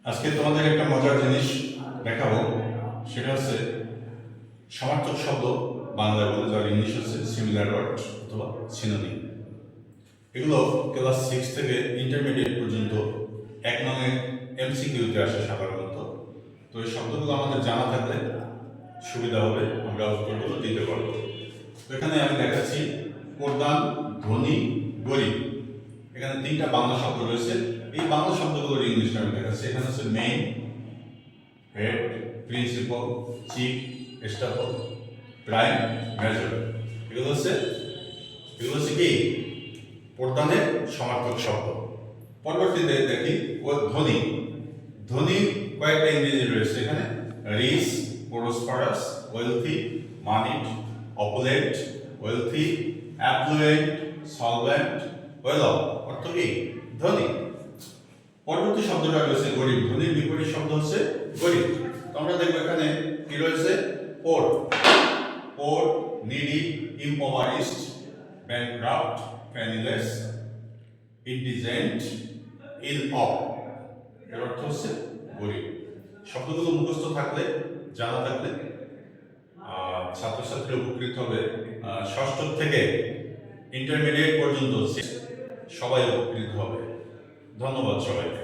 আজকে তোমাদের একটা মজার জিনিস দেখাবো, সেটা হচ্ছে সমার্থক শব্দ বাংলায় বলে, যার ইংলিশ হচ্ছে সিমিলার ওয়ার্ড অথবা সিনোনিম। এগুলো ক্লাস 6 থেকে ইন্টারমিডিয়েট পর্যন্ত 1 নং এমসিকিউতে আসে সাধারণত। তো এই শব্দগুলো আমাদের জানা থাকলে সুবিধা হবে, আমরা উত্তরগুলো দিতে পারবো। তো এখানে আমি দেখাচ্ছি প্রধান, ধনী, গরিব। এখানে 3টা বাংলা শব্দ রয়েছে। এই বাংলা শব্দগুলোর ইংলিশটা আমি দেখাচ্ছি। এখানে হচ্ছে main, head, principal, chief, staple, prime, major. এগুলো হচ্ছে কি প্রধানের সমার্থক শব্দ। পরবর্তীতে দেখি ও ধনী। ধনী কয়েকটা ইংরেজি রয়েছে এখানে: rich, prosperous, wealthy, monied, opulent, wealthy, affluent, solvent, well off. অর্থ কি? ধনী। পরবর্তী শব্দটা রয়েছে গরিব। ধনীর বিপরীত শব্দ হচ্ছে গরিব। তো আমরা দেখবো এখানে কি রয়েছে: পোর, needy, ইম্পভারিশড, bankrupt, penniless, ইনডিজেন্ট, ill of. এর অর্থ হচ্ছে গরিব। শব্দগুলো মুখস্থ থাকলে, জানা থাকলে ছাত্রছাত্রী উপকৃত হবে। ষষ্ঠ থেকে ইন্টারমিডিয়েট পর্যন্ত সবাই উপকৃত হবে। ধন্যবাদ সবাইকে।